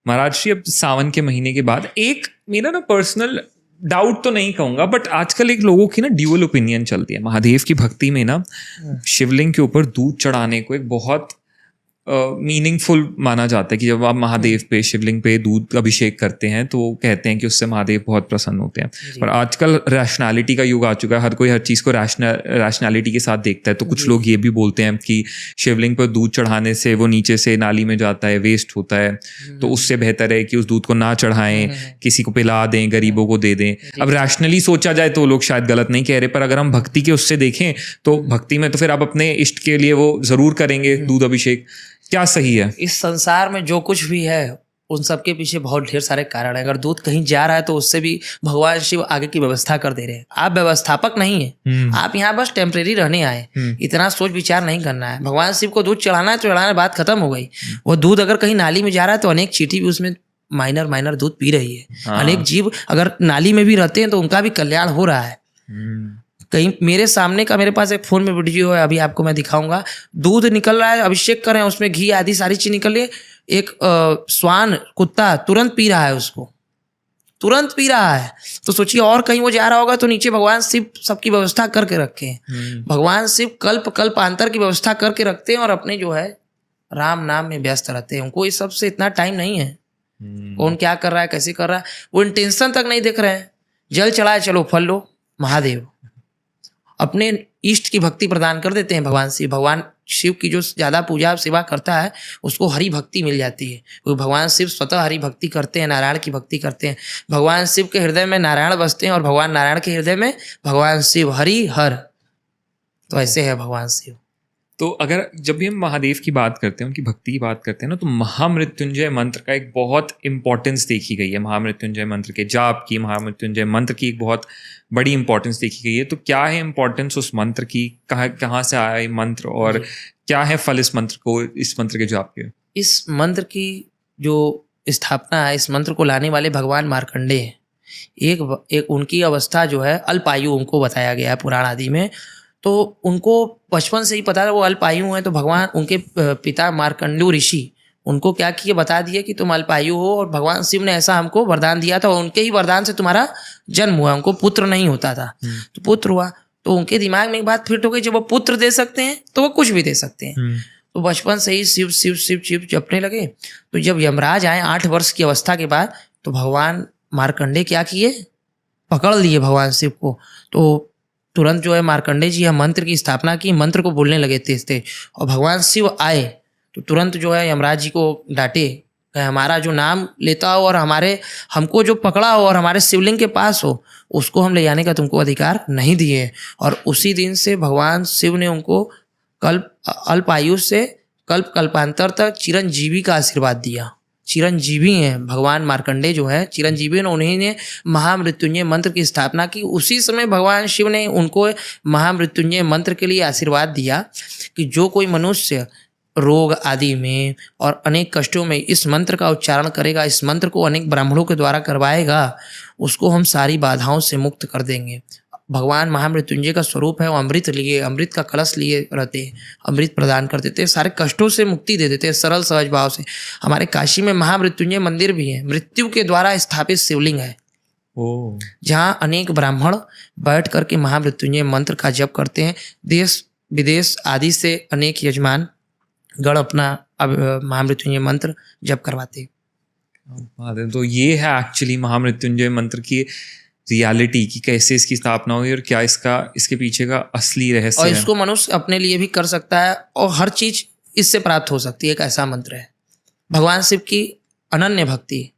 महाराज श्री, अब सावन के महीने के बाद एक मेरा ना पर्सनल डाउट तो नहीं कहूंगा, बट आजकल एक लोगों की ना ड्यूअल ओपिनियन चलती है महादेव की भक्ति में ना। शिवलिंग के ऊपर दूध चढ़ाने को एक बहुत मीनिंगफुल माना जाता है कि जब आप महादेव पे, शिवलिंग पे दूध अभिषेक करते हैं तो कहते हैं कि उससे महादेव बहुत प्रसन्न होते हैं। पर आजकल रैशनैलिटी का युग आ चुका है, हर कोई हर चीज़ को रैशनैलिटी के साथ देखता है। तो कुछ लोग ये भी बोलते हैं कि शिवलिंग पर दूध चढ़ाने से वो नीचे से नाली में जाता है, वेस्ट होता है, तो उससे बेहतर है कि उस दूध को ना चढ़ाएं, किसी को पिला दें, गरीबों को दे दें। अब रैशनली सोचा जाए तो लोग शायद गलत नहीं कह रहे, पर अगर हम भक्ति के उससे देखें तो भक्ति में तो फिर आप अपने इष्ट के लिए वो जरूर करेंगे दूध अभिषेक। क्या सही है? इस संसार में जो कुछ भी है उन सब के पीछे बहुत ढेर सारे कारण है। अगर दूध कहीं जा रहा है तो उससे भी भगवान शिव आगे की व्यवस्था कर दे रहे हैं। आप व्यवस्थापक नहीं है, आप यहाँ बस टेम्परेरी रहने आए। इतना सोच विचार नहीं करना है। भगवान शिव को दूध चढ़ाना है तो चढ़ाना, बात खत्म हो गई। वो दूध अगर कहीं नाली में जा रहा है तो अनेक चींटी भी उसमें माइनर दूध पी रही है। अनेक जीव अगर नाली में भी रहते हैं तो उनका भी कल्याण हो रहा है। कहीं मेरे सामने का, मेरे पास एक फोन में वीडियो है, अभी आपको मैं दिखाऊंगा। दूध निकल रहा है, अभिषेक कर रहे हैं, उसमें घी आदि सारी चीज निकल रही है। एक श्वान कुत्ता तुरंत पी रहा है, उसको तुरंत पी रहा है। तो सोचिए और कहीं वो जा रहा होगा तो नीचे भगवान शिव सबकी व्यवस्था करके रखे हैं। भगवान शिव कल्पांतर की व्यवस्था करके रखते हैं और अपने जो है राम नाम में व्यस्त रहते हैं। उनको इस सबसे इतना टाइम नहीं है। कौन क्या कर रहा है, कैसे कर रहा है, वो इंटेंशन तक नहीं देख रहे हैं। जल चढ़ाए, चलो फल लो। महादेव अपने इष्ट की भक्ति प्रदान कर देते हैं भगवान शिव। भगवान शिव की जो ज़्यादा पूजा सेवा करता है उसको हरि भक्ति मिल जाती है। क्योंकि भगवान शिव स्वतः हरि भक्ति करते हैं, नारायण की भक्ति करते हैं। भगवान शिव के हृदय में नारायण बसते हैं और भगवान नारायण के हृदय में भगवान शिव, हरि हर। तो ऐसे है भगवान शिव। तो अगर जब भी हम महादेव की बात करते हैं, उनकी भक्ति की बात करते हैं ना, तो महामृत्युंजय मंत्र का एक बहुत इंपॉर्टेंस देखी गई है। महामृत्युंजय मंत्र के जाप की, महामृत्युंजय मंत्र की एक बहुत बड़ी इंपॉर्टेंस देखी गई है। तो क्या है इंपॉर्टेंस उस मंत्र की, कहाँ से आया ये मंत्र और क्या है फल इस मंत्र के जाप के? इस मंत्र की जो स्थापना है, इस मंत्र को लाने वाले भगवान मार्कंडे हैं। एक उनकी अवस्था जो है अल्पायु, उनको बताया गया है पुराण आदि में। तो उनको बचपन से ही पता है वो अल्पायु हैं। तो भगवान, उनके पिता मार्कंडेय ऋषि उनको क्या किए, बता दिए कि तुम अल्पायु हो और भगवान शिव ने ऐसा हमको वरदान दिया था और उनके ही वरदान से तुम्हारा जन्म हुआ। उनको पुत्र नहीं होता था तो पुत्र हुआ। तो उनके दिमाग में एक बात फिट हो गई, जब वो पुत्र दे सकते हैं तो वो कुछ भी दे सकते हैं। तो बचपन से ही शिव शिव शिव शिव जपने लगे। तो जब यमराज आए 8 वर्ष की अवस्था के बाद, तो भगवान मार्कंडेय क्या किए, पकड़ लिए भगवान शिव को। तो तुरंत जो है मार्कंडेय जी मंत्र की स्थापना की, मंत्र को बोलने लगे तेज तेज। और भगवान शिव आए तो तुरंत जो है यमराज जी को डांटे, हमारा जो नाम लेता हो और हमको जो पकड़ा हो और हमारे शिवलिंग के पास हो, उसको हम ले जाने का तुमको अधिकार नहीं दिए। और उसी दिन से भगवान शिव ने उनको अल्पायु से कल्पांतर तक चिरंजीवी का आशीर्वाद दिया। चिरंजीवी हैं भगवान मार्कंडेय जो है चिरंजीवी, उन्हीं ने महामृत्युंजय मंत्र की स्थापना की। उसी समय भगवान शिव ने उनको महामृत्युंजय मंत्र के लिए आशीर्वाद दिया कि जो कोई मनुष्य रोग आदि में और अनेक कष्टों में इस मंत्र का उच्चारण करेगा, इस मंत्र को अनेक ब्राह्मणों के द्वारा करवाएगा, उसको हम सारी बाधाओं से मुक्त कर देंगे। भगवान महामृत्युंजय का स्वरूप है, वो अमृत लिए, अमृत का कलश लिए रहते हैं, अमृत प्रदान कर देते हैं, सारे कष्टों से मुक्ति दे देते हैं सरल सहज भाव से। हमारे काशी में महामृत्युंजय मंदिर भी है, मृत्यु के द्वारा स्थापित शिवलिंग है, जहाँ अनेक ब्राह्मण बैठ करके महामृत्युंजय मंत्र का जप करते हैं। देश विदेश आदि से अनेक यजमान गण अपना महामृत्युंजय मंत्र जप करवाते हैं। तो ये है एक्चुअली महामृत्युंजय मंत्र की रियलिटी, कि कैसे इसकी स्थापना हुई और क्या इसके पीछे का असली रहस्य है। और इसको मनुष्य अपने लिए भी कर सकता है और हर चीज इससे प्राप्त हो सकती है। एक ऐसा मंत्र है, भगवान शिव की अनन्य भक्ति।